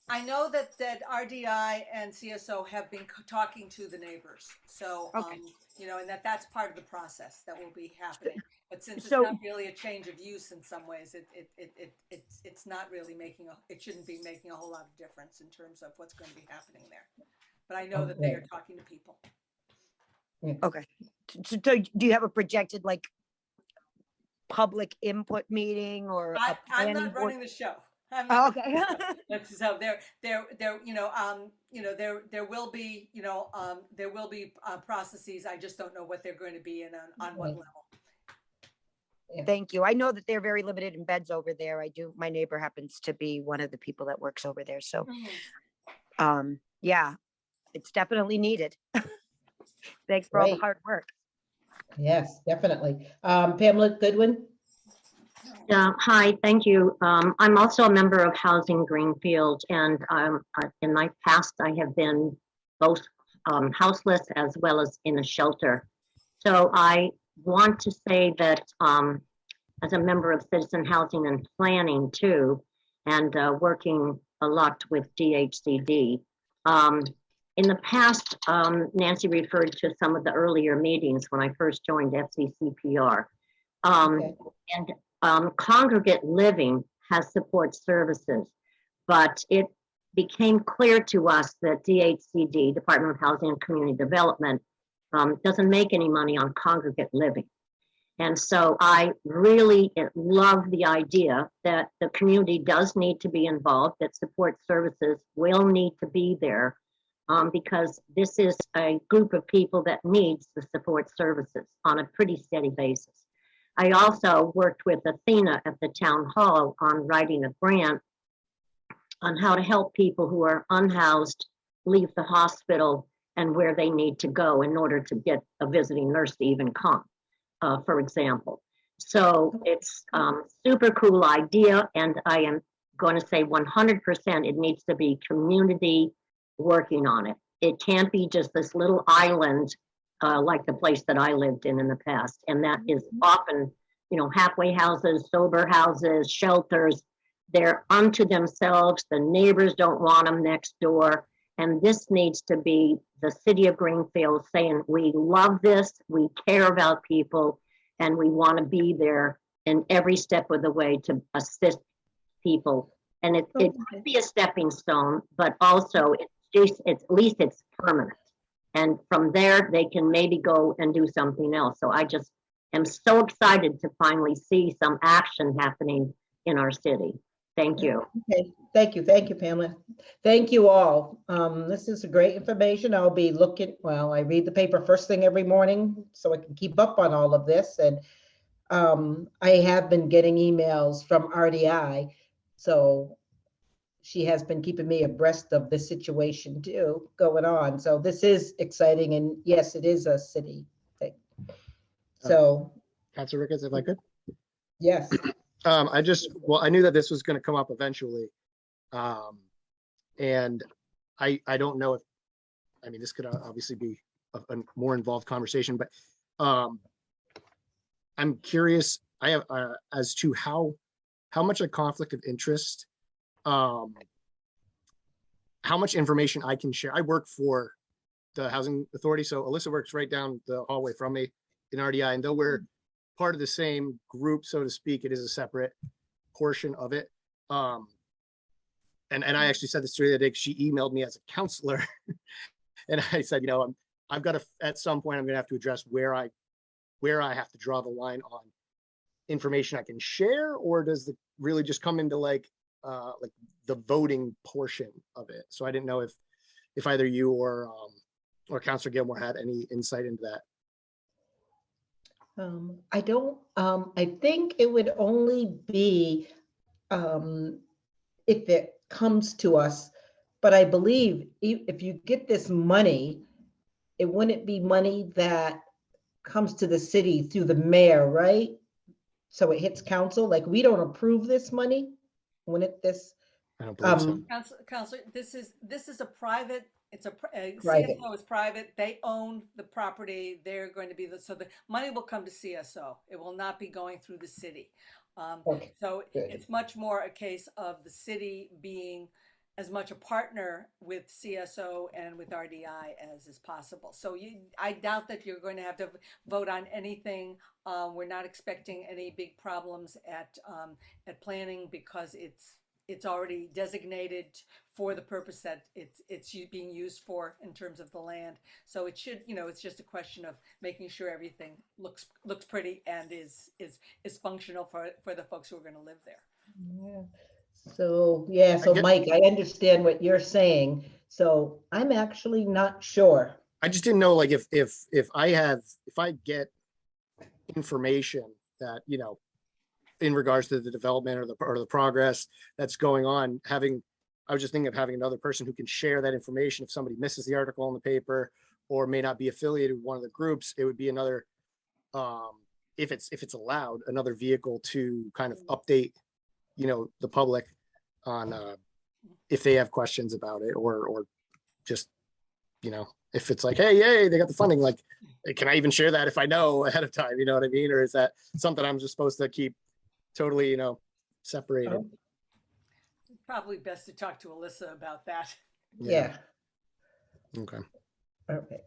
I know that RDI and CSO have been talking to the neighbors. So, Okay. you know, and that's part of the process that will be happening. But since it's So- not really a change of use in some ways, it's not really it shouldn't be making a whole lot of difference in terms of what's going to be happening there. But I know that they are talking to people. okay. So do you have a projected like public input meeting or a I'm planning not board? running the show. Oh, okay. That's so there will be processes. I just don't know what they're going to be and on what level. Thank you. I know that they're very limited in beds over there. My neighbor happens to be one of the people that works over there. So, yeah, it's definitely needed. Thanks for all the Great. hard work. Yes, definitely. Pamela Goodwin? Yeah, hi, thank you. I'm also a member of Housing Greenfield, and in my past, I have been both houseless as well as in a shelter. So I want to say that as a member of Citizen Housing and Planning too, and working a lot with DHCD. In the past, Nancy referred to some of the earlier meetings when I first joined FCCPR. And congregate living has support services, but it became clear to us that DHCD, Department of Housing and Community Development, doesn't make any money on congregate living. And so I really love the idea that the community does need to be involved, that support services will need to be there because this is a group of people that needs the support services on a pretty steady basis. I also worked with Athena at the town hall on writing a grant on how to help people who are unhoused leave the hospital and where they need to go in order to get a visiting nurse to even come, for example. So it's super cool idea, and I am going to say 100% it needs to be community working on it. It can't be just this little island like the place that I lived in the past, and that is often, you know, halfway houses, sober houses, shelters. They're unto themselves. The neighbors don't want them next door. And this needs to be the city of Greenfield saying, we love this, we care about people, and we want to be there in every step of the way to assist people. And it could be a stepping stone, but also it's at least it's permanent. And from there, they can maybe go and do something else. So I just am so excited to finally see some action happening in our city. Thank you. Okay, thank you, Pamela. Thank you all. This is great information. I'll be looking, well, I read the paper first thing every morning so I can keep up on all of this. And I have been getting emails from RDI, so she has been keeping me abreast of the situation too going on. So this is exciting, and yes, it is a city thing. So, Councilor Ricketts, if I could. yes. I knew that this was going to come up eventually. And I don't know if, I mean, this could obviously be a more involved conversation, but I'm curious, I have as to how much a conflict of interest, how much information I can share. I work for the Housing Authority, so Alyssa works right down the hallway from me in RDI, and though we're part of the same group, so to speak, it is a separate portion of it. And I actually said this to her the other day, she emailed me as a counselor. And I said, you know, I've got to, at some point, I'm going to have to address where I have to draw the line on information I can share, or does it really just come into like the voting portion of it? So I didn't know if either you or Councilor Gilmore had any insight into that. I don't, I think it would only be if it comes to us, but I believe if you get this money, it wouldn't be money that comes to the city through the mayor, right? So it hits council, like we don't approve this money, wouldn't this? I don't believe so. Councilor, this is a private, it's a Private. CSO is private. They own the property. They're going to be so the money will come to CSO. It will not be going through the city. Okay, So good. it's much more a case of the city being as much a partner with CSO and with RDI as is possible. So I doubt that you're going to have to vote on anything. We're not expecting any big problems at planning because it's already designated for the purpose that it's being used for in terms of the land. So it should, you know, it's just a question of making sure everything looks pretty and is functional for the folks who are going to live there. Yeah. So, yeah, so Mike, I understand what you're saying. So I'm actually not sure. I just didn't know, like, if I get information that, you know, in regards to the development or the progress that's going on, I was just thinking of having another person who can share that information. If somebody misses the article in the paper or may not be affiliated with one of the groups, it would be another, if it's allowed, another vehicle to kind of update, you know, the public on if they have questions about it, or just, you know, if it's like, hey, yay, they got the funding, like, can I even share that if I know ahead of time, you know what I mean? Or is that something I'm just supposed to keep totally, you know, separated? Probably best to talk to Alyssa about that. Yeah. Okay. Okay.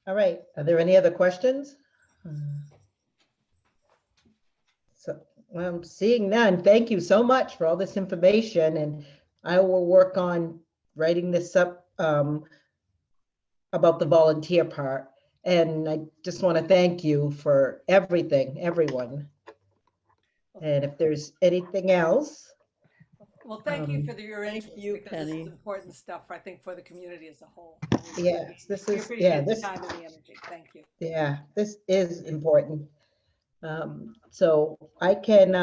All right. Are there any other questions? So I'm seeing none. Thank you so much for all this information, and I will work on writing this up about the volunteer part. And I just want to thank you for everything, everyone. And if there's anything else. Well, thank you Um, for your thank interest, you, because this Penny. is important stuff, I think, for the community as a whole. Yes, this We is, appreciate yeah, the this, time and the energy. Thank you. yeah, this is important. So I can,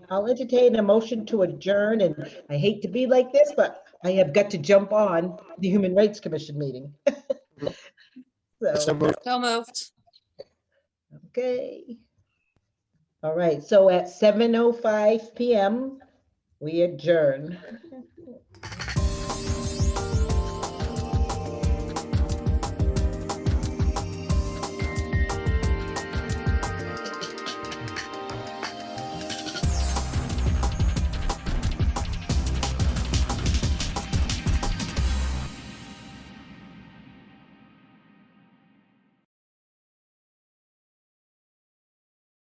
I'll entertain a motion to adjourn, and I hate to be like this, but I have got to jump on the Human Rights Commission meeting. So So, moved. So moved. okay. All right, so at 7:05 PM, we adjourn.